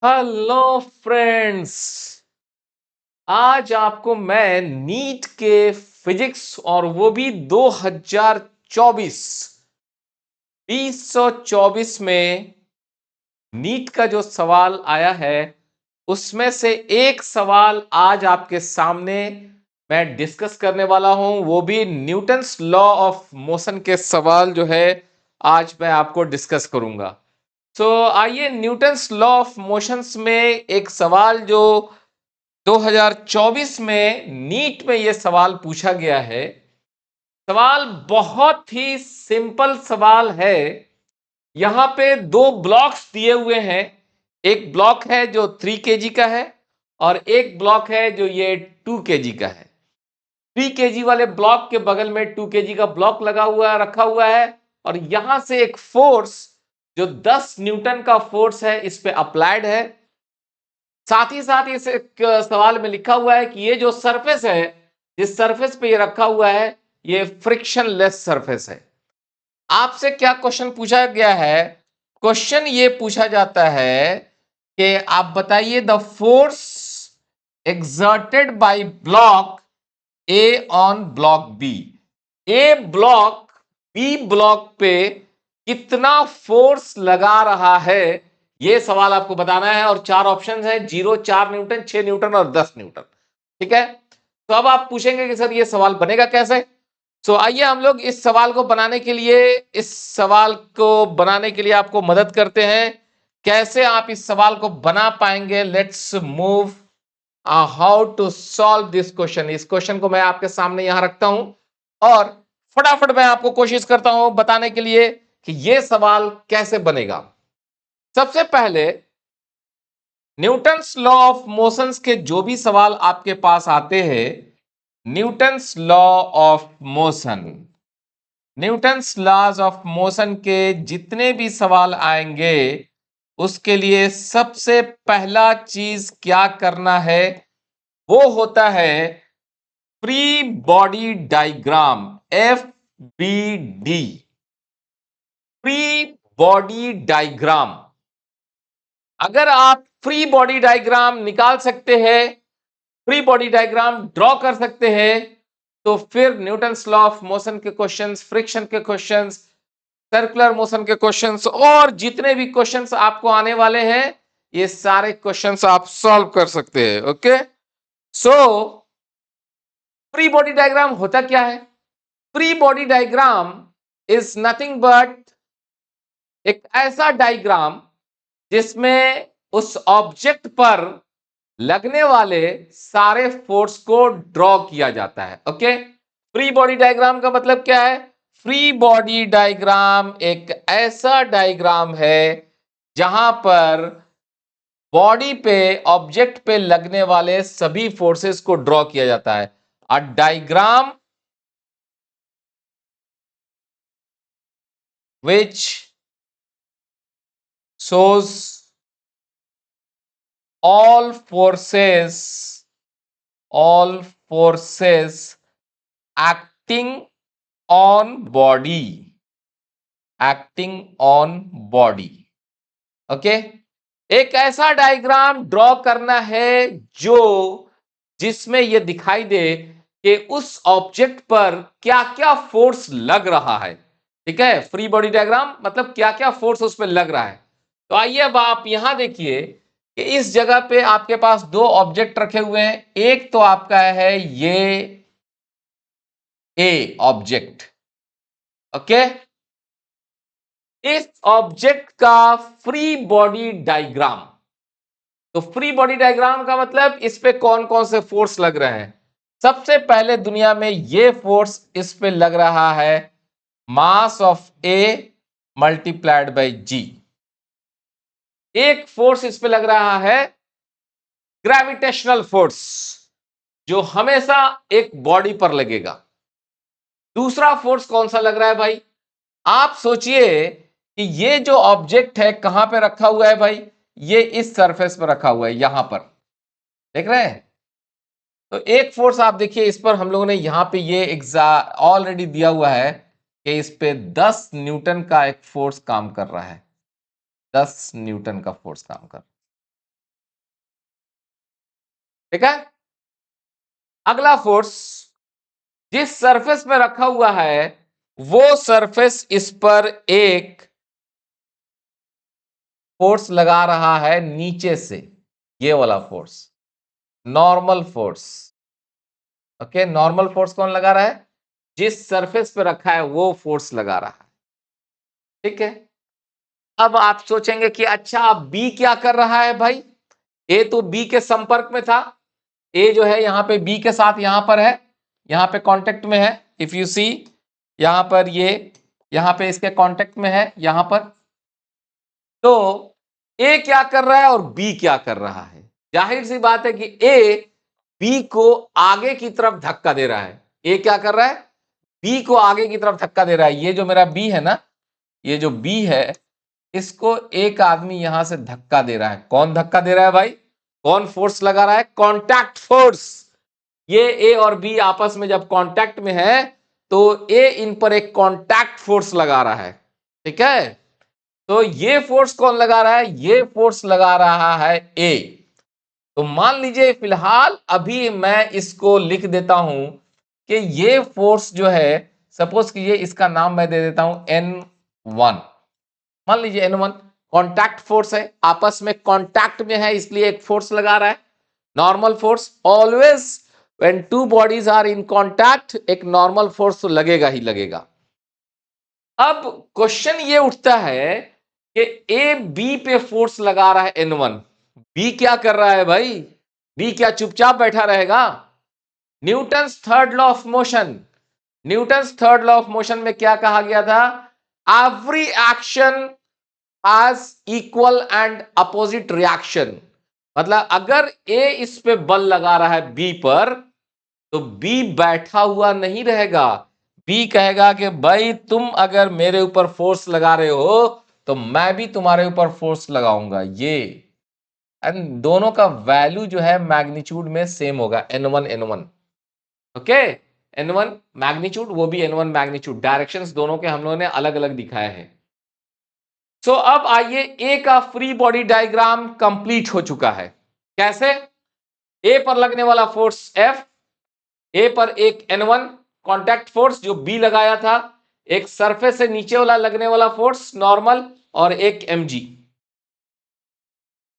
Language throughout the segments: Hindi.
Hello friends. आज आपको मैं नीट के फिजिक्स और वो भी 2024 2024 में नीट का जो सवाल आया है उसमें से एक सवाल आज आपके सामने मैं डिस्कस करने वाला हूं, वो भी न्यूटन्स लॉ ऑफ मोशन के सवाल जो है आज मैं आपको डिस्कस करूंगा। आइए न्यूटन्स लॉ ऑफ मोशंस में एक सवाल जो 2024 में नीट में यह सवाल पूछा गया है। सवाल बहुत ही सिंपल सवाल है। यहां पे दो ब्लॉक्स दिए हुए हैं। एक ब्लॉक है जो 3 kg का है और एक ब्लॉक है जो ये 2 kg का है। 3 kg वाले ब्लॉक के बगल में 2 kg का ब्लॉक लगा हुआ रखा हुआ है और यहां से एक फोर्स जो 10 न्यूटन का फोर्स है इस पे अप्लाइड है। साथ ही साथ इस सवाल में लिखा हुआ है कि ये जो सरफेस है, जिस सरफेस पे ये रखा हुआ है, ये फ्रिक्शन लेस सरफेस है। आपसे क्या क्वेश्चन पूछा गया है? क्वेश्चन ये पूछा जाता है कि आप बताइए the force exerted by block A on block B. A block B block पे कितना फोर्स लगा रहा है, यह सवाल आपको बताना है। और चार ऑप्शन है, 0, 4 न्यूटन, 6 न्यूटन और 10 न्यूटन। ठीक है, तो अब आप पूछेंगे कि सर ये सवाल बनेगा कैसे। आइए हम लोग इस सवाल को बनाने के लिए आपको मदद करते हैं। कैसे आप इस सवाल को बना पाएंगे, let's move how to solve this question. इस क्वेश्चन को मैं आपके सामने यहां रखता हूं और फटाफट मैं आपको कोशिश करता हूं बताने के लिए कि यह सवाल कैसे बनेगा। सबसे पहले न्यूटन्स लॉ ऑफ मोशंस के जो भी सवाल आपके पास आते हैं, Newton's law of motion, Newton's laws of motion के जितने भी सवाल आएंगे उसके लिए सबसे पहला चीज क्या करना है, वो होता है free body diagram, FBD, free body diagram. अगर आप फ्री बॉडी डायग्राम निकाल सकते हैं, फ्री बॉडी डायग्राम ड्रॉ कर सकते हैं, तो फिर न्यूटन्स लॉ ऑफ मोशन के क्वेश्चंस, फ्रिक्शन के क्वेश्चंस, सर्कुलर मोशन के क्वेश्चंस और जितने भी क्वेश्चंस आपको आने वाले हैं, ये सारे क्वेश्चंस आप सॉल्व कर सकते हैं। Okay, so free body diagram होता क्या है? Free body diagram is nothing but एक ऐसा डायग्राम जिसमें उस ऑब्जेक्ट पर लगने वाले सारे फोर्स को ड्रॉ किया जाता है। ओके, फ्री बॉडी डायग्राम का मतलब क्या है? फ्री बॉडी डायग्राम एक ऐसा डायग्राम है जहां पर बॉडी पे, ऑब्जेक्ट पे लगने वाले सभी फोर्सेस को ड्रॉ किया जाता है। A diagram which shows all forces all forces acting on body, acting on body। Okay, एक ऐसा डायग्राम ड्रॉ करना है जो जिसमें यह दिखाई दे कि उस ऑब्जेक्ट पर क्या क्या फोर्स लग रहा है। ठीक है, फ्री बॉडी डायग्राम मतलब क्या क्या फोर्स उस पर लग रहा है। तो आइए अब आप यहां देखिए कि इस जगह पे आपके पास दो ऑब्जेक्ट रखे हुए हैं। एक तो आपका है ये ए ऑब्जेक्ट। ओके, इस ऑब्जेक्ट का फ्री बॉडी डायग्राम, तो फ्री बॉडी डायग्राम का मतलब इस पे कौन कौन से फोर्स लग रहे हैं। सबसे पहले दुनिया में ये फोर्स इस पे लग रहा है, mass of A multiplied by g. एक फोर्स इस पे लग रहा है ग्रेविटेशनल फोर्स, जो हमेशा एक बॉडी पर लगेगा। दूसरा फोर्स कौन सा लग रहा है भाई? आप सोचिए कि ये जो ऑब्जेक्ट है कहां पे रखा हुआ है भाई? ये इस सरफेस पर रखा हुआ है, यहां पर देख रहे हैं। तो एक फोर्स आप देखिए, इस पर हम लोगों ने यहां पे ये ऑलरेडी दिया हुआ है कि इस पे 10 न्यूटन का एक फोर्स काम कर रहा है। 10 न्यूटन का फोर्स काम कर रहा है। ठीक है। अगला फोर्स जिस सरफेस पे रखा हुआ है वो सरफेस इस पर एक फोर्स लगा रहा है नीचे से, ये वाला force normal force. Okay, normal force कौन लगा रहा है? जिस सरफेस पे रखा है वो फोर्स लगा रहा है। ठीक है। अब आप सोचेंगे कि अच्छा बी क्या कर रहा है भाई? ए तो बी के संपर्क में था, ए जो है यहां पे बी के साथ यहां पर है, यहां पे कांटेक्ट में है। इफ यू सी यहां पर ये यहां पे इसके कांटेक्ट में है यहां पर। तो ए क्या कर रहा है और बी क्या कर रहा है? जाहिर सी बात है कि ए बी को आगे की तरफ धक्का दे रहा है। ए क्या कर रहा है? बी को आगे की तरफ धक्का दे रहा है। ये जो मेरा बी है ना, ये जो बी है इसको एक आदमी यहां से धक्का दे रहा है। कौन धक्का दे रहा है भाई? कौन फोर्स लगा रहा है? Contact force. ये ए और बी आपस में जब कांटेक्ट में है तो ए इन पर एक कांटेक्ट फोर्स लगा रहा है। ठीक है। तो ये फोर्स कौन लगा रहा है? ये फोर्स लगा रहा है ए। तो मान लीजिए फिलहाल अभी मैं इसको लिख देता हूं कि ये फोर्स जो है, सपोज कि ये इसका नाम मैं दे देता हूं N1। मान लीजिए N1 कांटेक्ट फोर्स है, आपस में कांटेक्ट में है इसलिए एक फोर्स लगा रहा है, normal force. Always when two bodies are in contact एक नॉर्मल फोर्स तो लगेगा ही लगेगा। अब क्वेश्चन ये उठता है कि ए बी पे फोर्स लगा रहा है N1, बी क्या कर रहा है भाई? बी क्या चुपचाप बैठा रहेगा? Newton's third law of motion, Newton's third law of motion में क्या कहा गया था? Every action has equal and opposite reaction. मतलब अगर ए इस पे बल लगा रहा है बी पर तो बी बैठा हुआ नहीं रहेगा। बी कहेगा कि भाई तुम अगर मेरे ऊपर फोर्स लगा रहे हो तो मैं भी तुम्हारे ऊपर फोर्स लगाऊंगा। ये एंड दोनों का वैल्यू जो है मैग्नीट्यूड में सेम होगा, N1 N1। Okay, N1 magnitude, वो भी N1 मैग्नीट्यूड। डायरेक्शंस दोनों के हम लोगों ने अलग अलग दिखाए हैं। सो अब आइए ए का फ्री बॉडी डायग्राम कंप्लीट हो चुका है। कैसे? ए पर लगने वाला फोर्स F, ए पर एक N1 कांटेक्ट फोर्स जो बी लगाया था, एक सरफेस से नीचे वाला लगने वाला फोर्स नॉर्मल, और एक mg।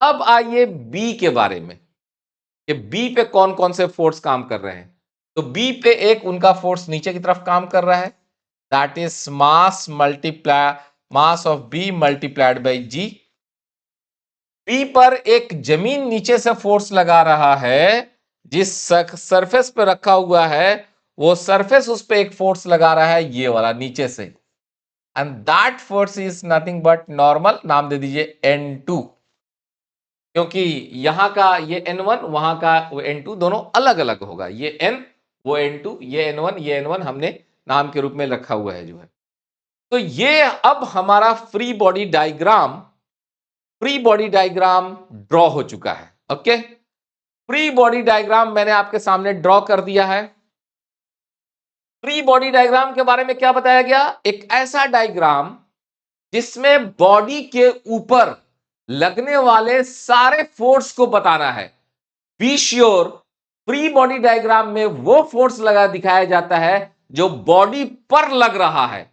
अब आइए बी के बारे में कि बी पे कौन कौन से फोर्स काम कर रहे हैं। तो बी पे एक उनका फोर्स नीचे की तरफ काम कर रहा है, that is mass multiply mass of B multiplied by G. B पर एक जमीन नीचे से फोर्स लगा रहा है, जिस सरफेस पे रखा हुआ है वो सरफेस उस पे एक फोर्स लगा रहा है, ये वाला नीचे से। And that force is nothing but normal, नाम दे दीजिए N2, क्योंकि यहां का ये N1 वहां का वो N2 दोनों अलग अलग होगा। ये N वो N2, ये N1 ये N1 हमने नाम के रूप में रखा हुआ है जो है। तो ये अब हमारा फ्री बॉडी डायग्राम ड्रॉ हो चुका है। ओके, फ्री बॉडी डायग्राम मैंने आपके सामने ड्रॉ कर दिया है। फ्री बॉडी डायग्राम के बारे में क्या बताया गया? एक ऐसा डायग्राम जिसमें बॉडी के ऊपर लगने वाले सारे फोर्स को बताना है। Be sure free body diagram में वो फोर्स लगा दिखाया जाता है जो बॉडी पर लग रहा है।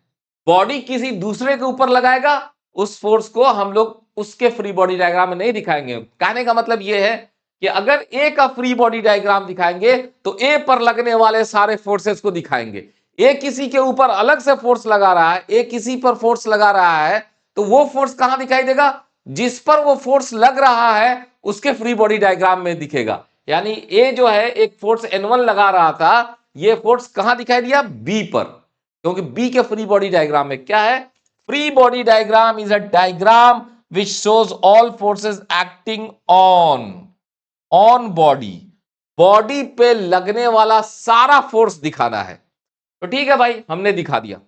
बॉडी किसी दूसरे के ऊपर लगाएगा, उस फोर्स को हम लोग उसके फ्री बॉडी डायग्राम में नहीं दिखाएंगे। कहने का मतलब यह है कि अगर ए का फ्री बॉडी डायग्राम दिखाएंगे तो ए पर लगने वाले सारे फोर्सेस को दिखाएंगे। ए किसी के ऊपर अलग से फोर्स लगा रहा है, ए किसी पर फोर्स लगा रहा है, तो वो फोर्स कहां दिखाई देगा? जिस पर वो फोर्स लग रहा है उसके फ्री बॉडी डायग्राम में दिखेगा। यानी ए जो है एक फोर्स N1 लगा रहा था, ये फोर्स कहां दिखाई दिया? बी पर, क्योंकि बी के फ्री बॉडी डायग्राम में क्या है? Free body diagram is a diagram which shows all forces acting on body. Body पे लगने वाला सारा फोर्स दिखाना है। तो ठीक है भाई, हमने दिखा दिया।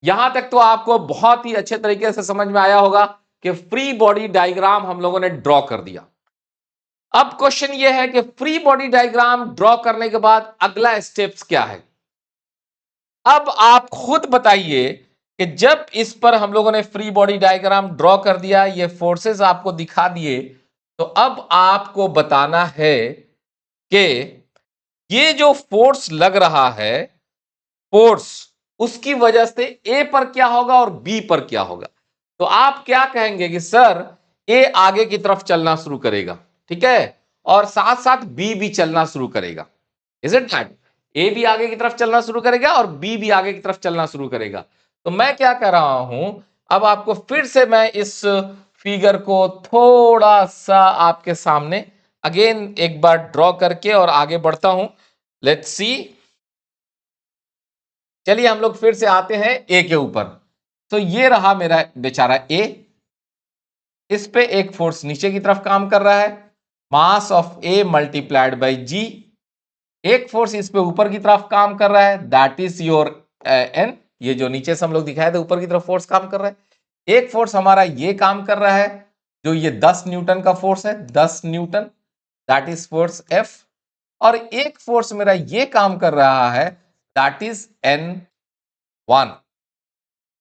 यहां तक तो आपको बहुत ही अच्छे तरीके से समझ में आया होगा कि फ्री बॉडी डायग्राम हम लोगों ने ड्रॉ कर दिया। अब क्वेश्चन यह है कि फ्री बॉडी डायग्राम ड्रॉ करने के बाद अगला स्टेप्स क्या है? अब आप खुद बताइए कि जब इस पर हम लोगों ने फ्री बॉडी डायग्राम ड्रॉ कर दिया, ये फोर्सेस आपको दिखा दिए, तो अब आपको बताना है कि ये जो फोर्स लग रहा है, फोर्स, उसकी वजह से ए पर क्या होगा और बी पर क्या होगा। तो आप क्या कहेंगे कि सर ए आगे की तरफ चलना शुरू करेगा, ठीक है, और साथ साथ बी भी चलना शुरू करेगा। Is it that? ए भी आगे की तरफ चलना शुरू करेगा और बी भी आगे की तरफ चलना शुरू करेगा। तो मैं क्या कर रहा हूं, अब आपको फिर से मैं इस फिगर को थोड़ा सा आपके सामने अगेन एक बार ड्रॉ करके और आगे बढ़ता हूं। Let's see. चलिए हम लोग फिर से आते हैं ए के ऊपर। तो ये रहा मेरा बेचारा ए, इस पे एक फोर्स नीचे की तरफ काम कर रहा है, mass of A multiplied by g. एक फोर्स इस पे ऊपर की तरफ काम कर रहा है, दैट इज योर एन। ये जो नीचे से हम लोग दिखाए थे ऊपर की तरफ फोर्स काम कर रहा है। एक फोर्स हमारा ये काम कर रहा है, जो ये 10 न्यूटन का फोर्स है, 10 newton, that is force F. और एक फोर्स मेरा ये काम कर रहा है, दैट इज N1।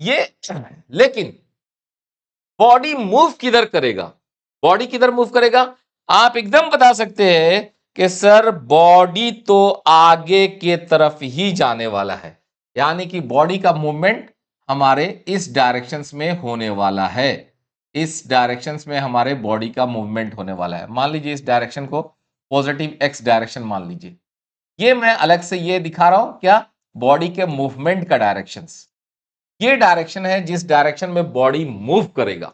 ये लेकिन बॉडी मूव किधर करेगा? बॉडी किधर मूव करेगा? आप एकदम बता सकते हैं कि सर बॉडी तो आगे के तरफ ही जाने वाला है, यानी कि बॉडी का मूवमेंट हमारे इस डायरेक्शंस में होने वाला है। इस डायरेक्शंस में हमारे बॉडी का मूवमेंट होने वाला है। मान लीजिए इस डायरेक्शन को पॉजिटिव एक्स डायरेक्शन मान लीजिए। ये मैं अलग से ये दिखा रहा हूं, क्या? बॉडी के मूवमेंट का डायरेक्शंस। ये डायरेक्शन है जिस डायरेक्शन में बॉडी मूव करेगा।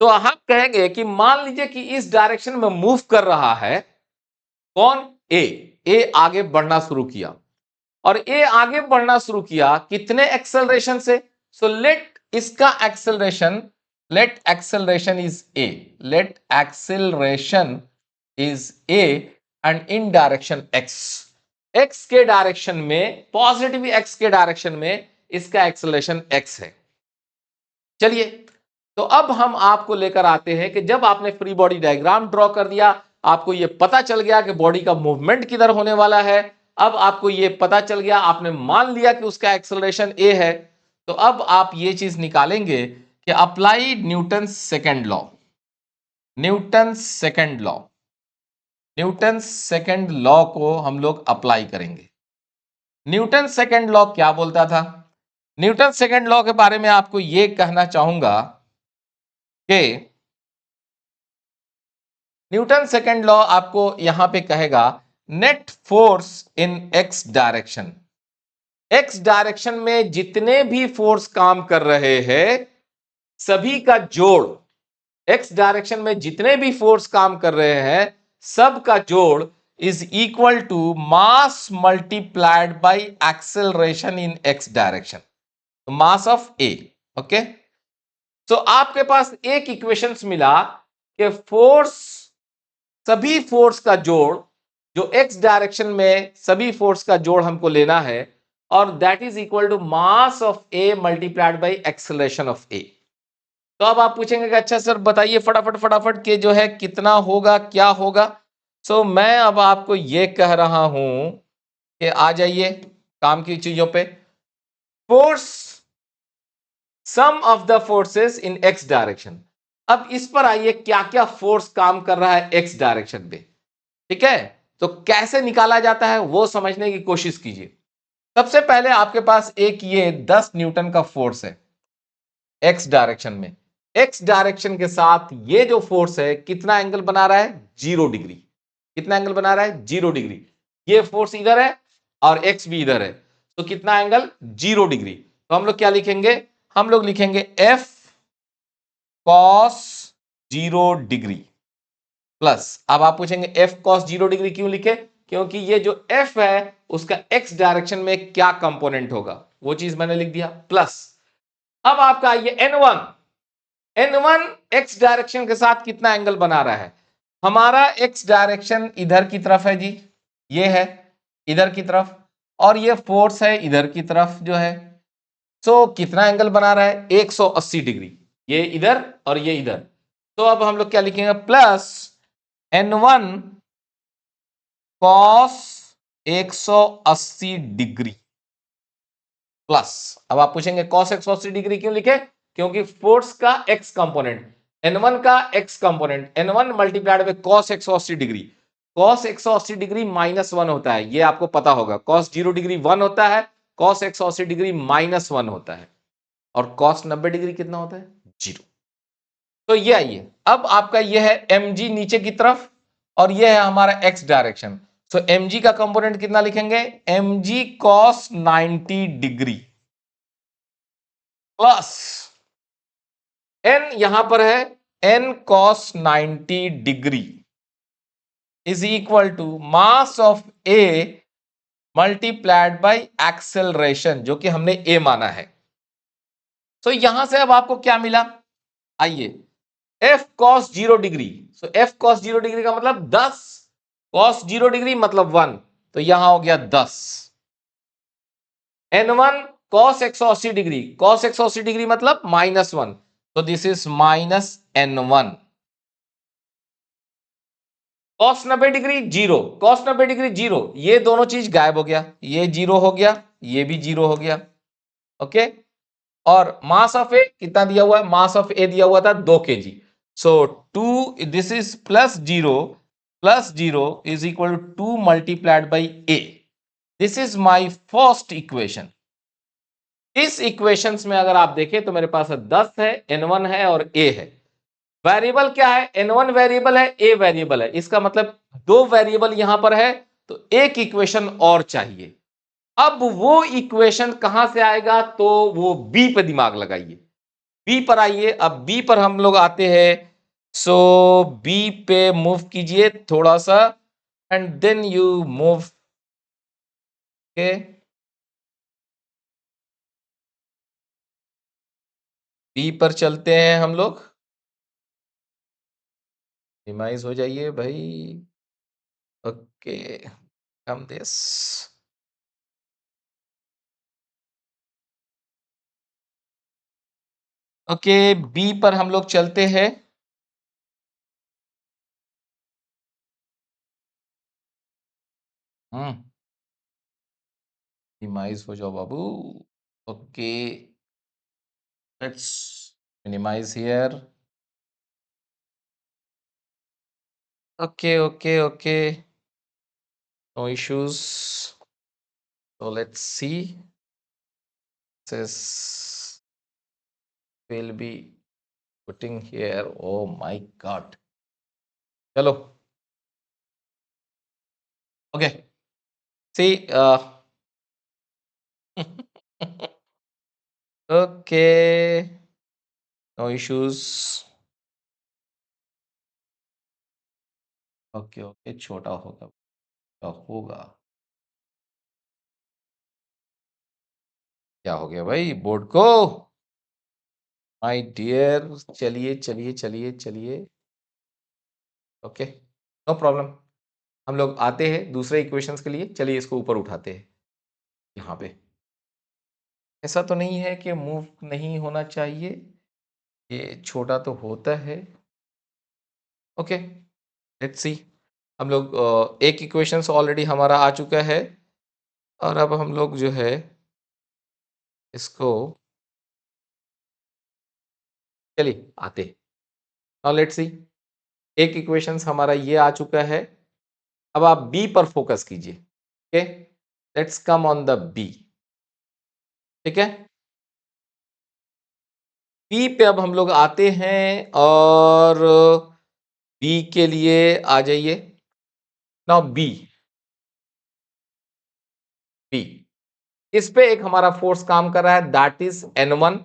तो हम कहेंगे कि मान लीजिए कि इस डायरेक्शन में मूव कर रहा है कौन? ए आगे बढ़ना शुरू किया, और ए आगे बढ़ना शुरू किया कितने एक्सेलरेशन से? सो लेट इसका acceleration, let acceleration is A, let acceleration is A and in direction X. X के डायरेक्शन में, पॉजिटिव एक्स के डायरेक्शन में इसका एक्सेलरेशन एक्स है। चलिए, तो अब हम आपको लेकर आते हैं कि जब आपने फ्री बॉडी डायग्राम ड्रॉ कर दिया, आपको यह पता चल गया कि बॉडी का मूवमेंट किधर होने वाला है। अब आपको यह पता चल गया, आपने मान लिया कि उसका एक्सेलरेशन ए है। तो अब आप ये चीज निकालेंगे कि apply Newton second law. Newton second law, Newton second law को हम लोग अप्लाई करेंगे। न्यूटन सेकेंड लॉ क्या बोलता था? न्यूटन सेकेंड लॉ के बारे में आपको यह कहना चाहूंगा कि न्यूटन सेकेंड लॉ आपको यहां पे कहेगा net force in x direction. X direction में जितने भी फोर्स काम कर रहे हैं सभी का जोड़, एक्स डायरेक्शन में जितने भी फोर्स काम कर रहे हैं सब का जोड़ is equal to mass multiplied by acceleration in x direction, mass of A. Okay, तो आपके पास एक इक्वेशंस मिला कि फोर्स, सभी फोर्स का जोड़, जो एक्स डायरेक्शन में सभी फोर्स का जोड़ हमको लेना है, और that is equal to mass of A multiplied by acceleration of A. तो अब आप पूछेंगे कि अच्छा सर बताइए फटाफट फटाफट के जो है कितना होगा, क्या होगा। सो मैं अब आपको ये कह रहा हूं कि आ जाइए काम की चीजों पे। Force, sum of the forces in x direction. अब इस पर आइए क्या क्या फोर्स काम कर रहा है एक्स डायरेक्शन पे, ठीक है। तो कैसे निकाला जाता है वो समझने की कोशिश कीजिए। सबसे पहले आपके पास एक ये 10 न्यूटन का फोर्स है एक्स डायरेक्शन में। एक्स डायरेक्शन के साथ ये जो फोर्स है कितना एंगल बना रहा है? 0 डिग्री। कितना एंगल बना रहा है? 0 डिग्री। ये फोर्स इधर है और एक्स भी इधर है, तो कितना एंगल? 0 डिग्री। तो हम लोग क्या लिखेंगे? हम लोग लिखेंगे एफ कॉस 0 डिग्री प्लस, अब आप पूछेंगे एफ कॉस 0 डिग्री क्यों लिखे? क्योंकि ये जो एफ है उसका एक्स डायरेक्शन में क्या कंपोनेंट होगा वो चीज मैंने लिख दिया, प्लस अब आपका ये N1, N1 एक्स डायरेक्शन के साथ कितना एंगल बना रहा है? हमारा एक्स डायरेक्शन इधर की तरफ है जी, ये है इधर की तरफ, और ये फोर्स है इधर की तरफ जो है। सो कितना एंगल बना रहा है? 180 डिग्री, ये इधर और ये इधर। तो अब हम लोग क्या लिखेंगे? Plus N1 cos 180 degree plus, अब आप पूछेंगे कॉस 180 डिग्री क्यों लिखे? क्योंकि फोर्स का एक्स कंपोनेंट, N1 का x component, N1 multiplied by cos 180 degree. cos 180 degree -1 होता है, ये आपको पता होगा। cos 0 डिग्री 1 होता है, cos 180 डिग्री -1 होता है, और cos 90 डिग्री कितना होता है? 0। तो ये आइए, अब आपका ये है mg नीचे की तरफ, और ये है हमारा x डायरेक्शन। सो mg का कंपोनेंट कितना लिखेंगे? mg cos 90 degree plus n यहां पर है n cos 90 degree is equal to mass of a multiplied by acceleration, जो कि हमने a माना है। तो यहां से अब आपको क्या मिला? आइए, f cos 0 डिग्री, सो f cos 0 डिग्री का मतलब 10, cos 0 डिग्री मतलब 1, तो यहां हो गया 10। n1 cos 180 degree, cos 180 degree मतलब -1, तो this is -n1। cos 90 degree 0, cos 90 degree 0, ये दोनों चीज गायब हो गया, ये 0 हो गया, ये भी 0 हो गया। ओके, और मास ऑफ ए कितना दिया हुआ है? मास ऑफ ए दिया हुआ था 2 kg। So 2, this is plus 0 is equal to 2 multiplied by A. This is my first equation. इस इक्वेशंस में अगर आप देखें तो मेरे पास 10 है, n1 है और a है। वेरिएबल क्या है? n1 वेरिएबल है, a वेरिएबल है, इसका मतलब 2 वेरिएबल यहां पर है, तो एक इक्वेशन और चाहिए। अब वो इक्वेशन कहां से आएगा? तो वो बी पे दिमाग लगाइए, बी पर आइए। अब बी पर हम लोग आते हैं, सो बी पे मूव कीजिए थोड़ा सा, एंड देन यू मूव के बी पर चलते हैं हम लोग। मिनिमाइज हो जाइए भाई। Okay, come this. Okay, B पर हम लोग चलते हैं। मिनिमाइज हो जाओ बाबू। Okay, let's minimise here. Okay okay okay, no issues. So let's see. This will be putting here. Oh my God. चलो, okay. See, okay, no issues. Okay, okay, छोटा होगा, होगा। क्या हो गया भाई बोर्ड को? माय डियर, चलिए चलिए चलिए चलिए। Okay, no problem. हम लोग आते हैं दूसरे इक्वेशंस के लिए। चलिए इसको ऊपर उठाते हैं यहाँ पे। ऐसा तो नहीं है कि मूव नहीं होना चाहिए, ये छोटा तो होता है। Okay, let's see. हम लोग एक इक्वेशंस ऑलरेडी हमारा आ चुका है, और अब हम लोग जो है इसको, चलिए आते। नाउ लेट्स सी, एक इक्वेशंस हमारा ये आ चुका है। अब आप बी पर फोकस कीजिए। Okay, let's come on the B. ठीक है, बी पे अब हम लोग आते हैं, और बी के लिए आ जाइए। नाउ बी, बी इस पे एक हमारा फोर्स काम कर रहा है, दैट इज n1।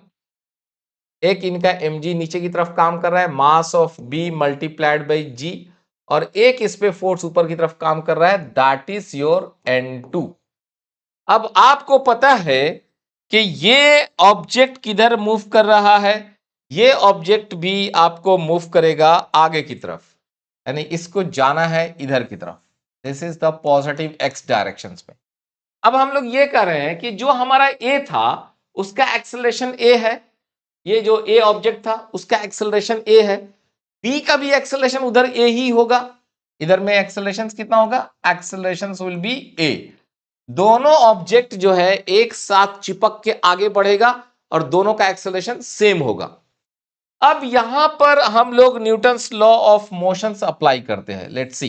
एक इनका mg नीचे की तरफ काम कर रहा है, mass of b multiplied by g, और एक इस पे फोर्स ऊपर की तरफ काम कर रहा है, दैट इज योर n2। अब आपको पता है कि ये ऑब्जेक्ट किधर मूव कर रहा है? ये ऑब्जेक्ट भी आपको मूव करेगा आगे की तरफ, यानी इसको जाना है इधर की तरफ। This is the positive x direction में। अब हम लोग ये कर रहे हैं कि जो हमारा a था उसका एक्सेलरेशन a है, ये जो a ऑब्जेक्ट था उसका एक्सेलरेशन a है, b का भी एक्सेलरेशन उधर a ही होगा। इधर में एक्सेलरेशन कितना होगा? Acceleration will be a। दोनों ऑब्जेक्ट जो है एक साथ चिपक के आगे बढ़ेगा, और दोनों का एक्सेलरेशन सेम होगा। अब यहां पर हम लोग Newton's law of motion apply करते हैं। लेट्स सी,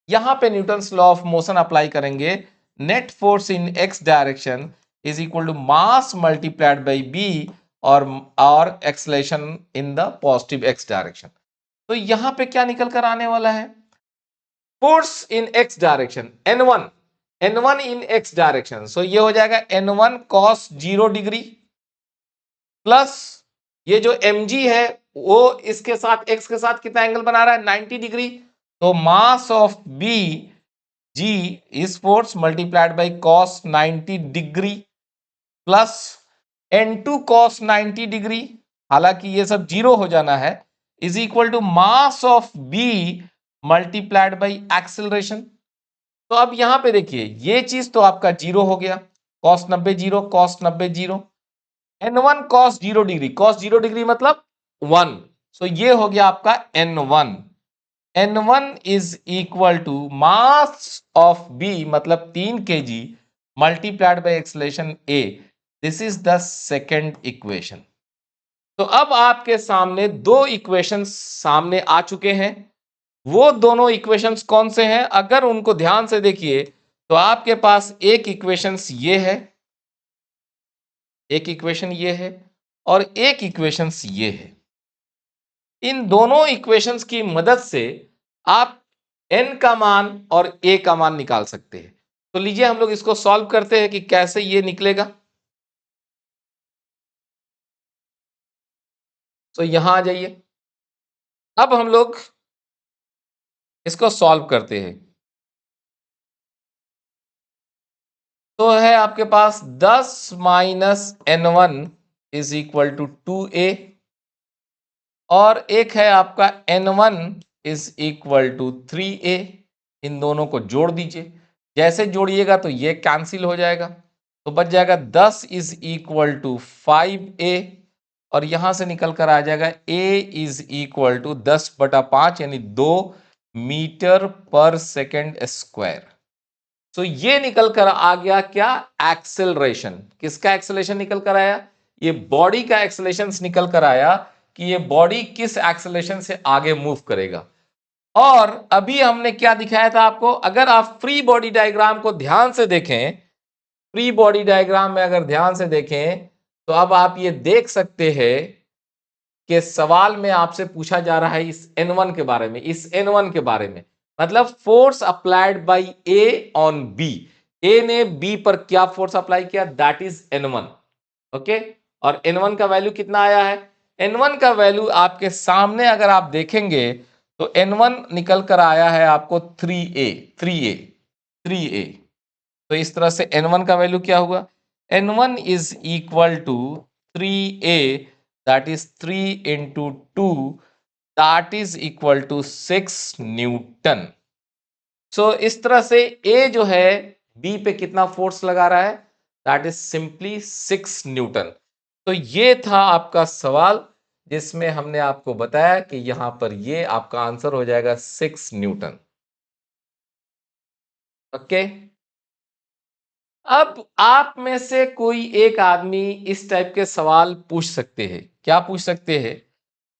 यहां पे Newton's law of motion apply करेंगे। Net force in x direction is equal to mass multiplied by B और acceleration in the positive x direction. तो यहां पे क्या निकल कर आने वाला है? Force in x direction N1 in x direction, so ये हो जाएगा N1 cos 0 डिग्री प्लस ये जो mg है वो इसके साथ x के साथ कितना एंगल बना रहा है? 90 डिग्री। तो mass of b g is force multiplied by cos 90 degree plus N2 cos 90 degree, हालांकि ये सब जीरो हो जाना है, is equal to mass of b multiplied by acceleration. तो अब यहां पे देखिए ये चीज तो आपका जीरो हो गया, cos 90 zero, cos 90 zero, N1 cos 0 degree, cos 0 degree मतलब 1, सो ये हो गया आपका N1 is equal to mass of B मतलब 3 kg multiplied by acceleration A। This is the second equation. तो अब आपके सामने दो इक्वेशंस सामने आ चुके हैं। वो दोनों इक्वेशंस कौन से हैं? अगर उनको ध्यान से देखिए तो आपके पास एक इक्वेशंस ये है, एक इक्वेशन ये है और एक इक्वेशंस ये है। इन दोनों इक्वेशंस की मदद से आप n का मान और a का मान निकाल सकते हैं। तो लीजिए हम लोग इसको सॉल्व करते हैं कि कैसे ये निकलेगा। तो यहां आ जाइए, अब हम लोग इसको सॉल्व करते हैं। तो है आपके पास 10 minus N1 is equal to 2a और एक है आपका N1 is equal to 3a। इन दोनों को जोड़ दीजिए, जैसे जोड़िएगा तो ये कैंसिल हो जाएगा, तो बच जाएगा 10 इज इक्वल टू 5a और यहां से निकल कर आ जाएगा a इज इक्वल टू 10/5 यानी 2 मीटर पर सेकेंड स्क्वायर। तो ये निकल कर आ गया क्या? एक्सेलरेशन। किसका एक्सेलरेशन निकल कर आया? ये बॉडी का एक्सेलरेशन निकल कर आया कि ये बॉडी किस एक्सेलरेशन से आगे मूव करेगा। और अभी हमने क्या दिखाया था आपको? अगर आप फ्री बॉडी डायग्राम को ध्यान से देखें, फ्री बॉडी डायग्राम में अगर ध्यान से देखें तो अब आप ये देख सकते हैं कि सवाल में आपसे पूछा जा रहा है इस N1 के बारे में, इस N1 के बारे में, मतलब force applied by A on B. A ने बी पर क्या फोर्स अप्लाई किया? That is N1। ओके, और N1 का वैल्यू कितना आया है? N1 का वैल्यू आपके सामने अगर आप देखेंगे तो N1 निकल कर आया है आपको 3a। तो इस तरह से N1 का वैल्यू क्या हुआ? N1 is equal to 3a, that is 3 into 2, that is equal to 6 newton. So इस तरह से A जो है B पे कितना फोर्स लगा रहा है? That is simply 6 Newton. तो ये था आपका सवाल जिसमें हमने आपको बताया कि यहां पर ये आपका आंसर हो जाएगा 6 न्यूटन। ओके, अब आप में से कोई एक आदमी इस टाइप के सवाल पूछ सकते हैं। क्या पूछ सकते हैं?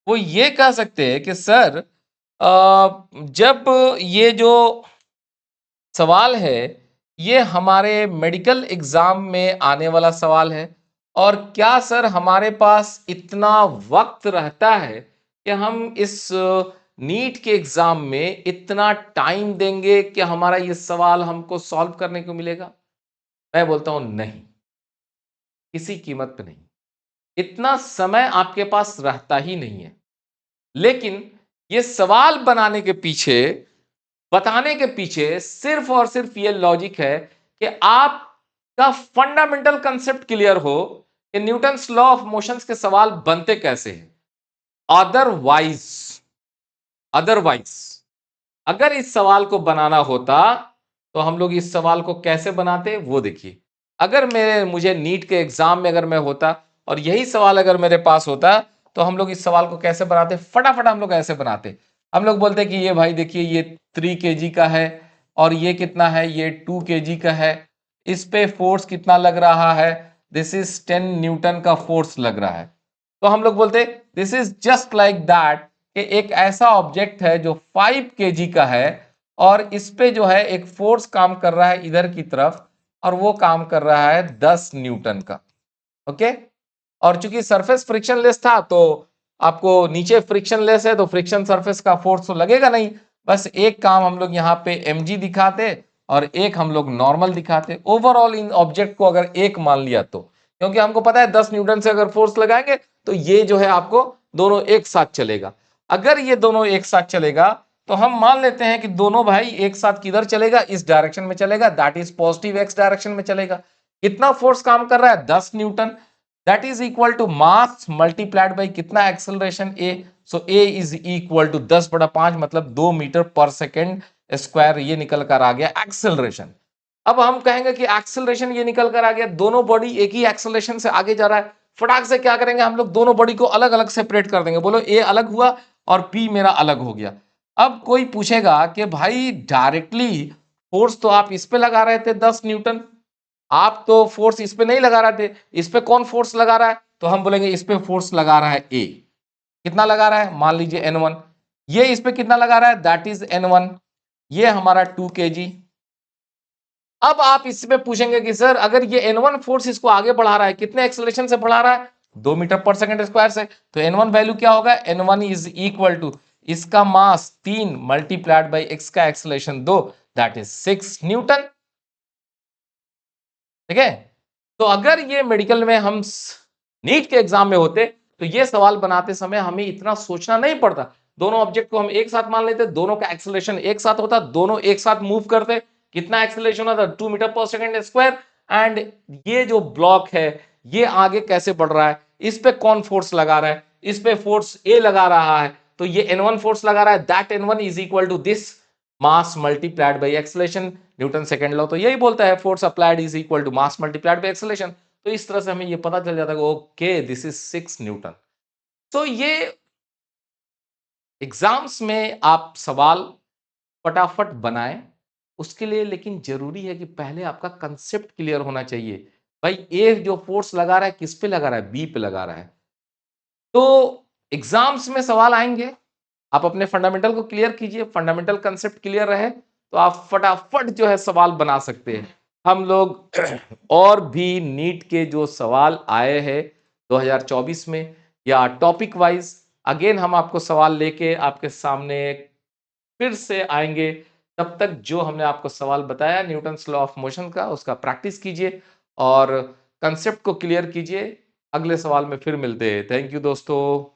वो ये कह सकते हैं कि सर जब ये जो सवाल है ये हमारे मेडिकल एग्जाम में आने वाला सवाल है, और क्या सर हमारे पास इतना वक्त रहता है कि हम इस नीट के एग्जाम में इतना टाइम देंगे कि हमारा ये सवाल हमको सॉल्व करने को मिलेगा? मैं बोलता हूं नहीं, किसी कीमत पे नहीं। इतना समय आपके पास रहता ही नहीं है। लेकिन ये सवाल बनाने के पीछे, बताने के पीछे सिर्फ और सिर्फ ये लॉजिक है कि आपका फंडामेंटल कंसेप्ट क्लियर हो कि न्यूटन्स लॉ ऑफ मोशंस के सवाल बनते कैसे हैं। अदरवाइज अदरवाइज अगर इस सवाल को बनाना होता तो हम लोग इस सवाल को कैसे बनाते वो देखिए। अगर मुझे नीट के एग्जाम में अगर मैं होता और यही सवाल अगर मेरे पास होता तो हम लोग इस सवाल को कैसे बनाते? फटाफट हम लोग ऐसे बनाते। हम लोग बोलते कि ये भाई देखिए ये 3 kg का है और ये कितना है? ये 2 kg का है। इस पे फोर्स कितना लग रहा है? दिस इज 10 न्यूटन का फोर्स लग रहा है। तो हम लोग बोलते this is just like that कि एक ऐसा ऑब्जेक्ट है जो 5 kg का है और इस पे जो है एक फोर्स काम कर रहा है इधर की तरफ, और वो काम कर रहा है 10 न्यूटन का। ओके, और चूंकि सरफेस फ्रिक्शनलेस था तो आपको नीचे फ्रिक्शनलेस है तो फ्रिक्शन सरफेस का फोर्स तो लगेगा नहीं। बस एक काम हम लोग यहाँ पे mg दिखाते और एक हम लोग नॉर्मल दिखाते। ओवरऑल इन ऑब्जेक्ट को अगर एक मान लिया तो, क्योंकि हमको पता है 10 न्यूटन से अगर फोर्स लगाएंगे तो ये जो है आपको दोनों एक साथ चलेगा। अगर ये दोनों एक साथ चलेगा तो हम मान लेते हैं कि दोनों भाई एक साथ किधर चलेगा, इस डायरेक्शन में चलेगा, that is positive x direction में चलेगा। कितना फोर्स काम कर रहा है, 10 newton, that is equal to mass multiplied by कितना, acceleration A. So A is equal to 10/5 मतलब 2 मीटर पर सेकेंड स्क्वायर, ये निकल कर आ गया एक्सेलरेशन। अब हम कहेंगे कि एक्सेलरेशन ये निकल कर आ गया, दोनों बॉडी एक ही एक्सेलरेशन से आगे जा रहा है, फटाक से क्या करेंगे हम लोग, दोनों बॉडी को अलग अलग सेपरेट कर देंगे। बोलो ए अलग हुआ और पी मेरा अलग हो गया। अब कोई पूछेगा कि भाई डायरेक्टली फोर्स तो आप इस पे लगा रहे थे 10 न्यूटन, आप तो फोर्स इस पे नहीं लगा रहे थे, इस पे कौन फोर्स लगा रहा है, तो हम बोलेंगे इस पे फोर्स लगा रहा है ए। कितना लगा रहा है, मान लीजिए N1। ये इस पे कितना लगा रहा है, दैट इज N1, ये हमारा 2 kg। अब आप इसमें पूछेंगे कि सर अगर ये N1 फोर्स इसको आगे बढ़ा रहा है, कितने एक्सेलरेशन से बढ़ा रहा है, 2 मीटर पर सेकंड स्क्वायर से, तो N1 वैल्यू क्या होगा, N1 इज इक्वल टू इसका मास 3 मल्टीप्लाइड बाई एक्स का एक्सेलरेशन 2, दैट इज 6 न्यूटन। ठीक है, तो अगर ये मेडिकल में हम नीट के एग्जाम में होते तो ये सवाल बनाते समय हमें इतना सोचना नहीं पड़ता। दोनों ऑब्जेक्ट को हम एक साथ मान लेते, दोनों का एक्सेलरेशन एक साथ होता, दोनों एक साथ मूव करते, कितना एक्सेलरेशन होता, 2 मीटर पर सेकंड स्क्वायर। एंड ये जो ब्लॉक है ये आगे कैसे बढ़ रहा है, इस पे कौन फोर्स लगा रहा है, इस पे फोर्स ए लगा रहा है, तो ये N1 फोर्स लगा रहा है, that N1 is equal to this mass multiplied by acceleration. Newton second law तो यही बोलता है, force applied is equal to mass multiplied by acceleration. तो इस तरह से हमें ये पता चल जाता है ओके दिस इज 6 न्यूटन। तो ये एग्जाम्स में आप सवाल फटाफट बनाएं, उसके लिए लेकिन जरूरी है कि पहले आपका कंसेप्ट क्लियर होना चाहिए। भाई ए जो फोर्स लगा रहा है किस पे लगा रहा है, बी पे लगा रहा है। तो एग्जाम्स में सवाल आएंगे, आप अपने फंडामेंटल को क्लियर कीजिए, फंडामेंटल कंसेप्ट क्लियर रहे तो आप फटाफट जो है सवाल बना सकते हैं। हम लोग और भी नीट के जो सवाल आए हैं 2024 में या टॉपिक वाइज, अगेन हम आपको सवाल लेके आपके सामने फिर से आएंगे। तब तक जो हमने आपको सवाल बताया न्यूटन्स लॉ ऑफ मोशन का, उसका प्रैक्टिस कीजिए और कंसेप्ट को क्लियर कीजिए। अगले सवाल में फिर मिलते हैं। थैंक यू दोस्तों।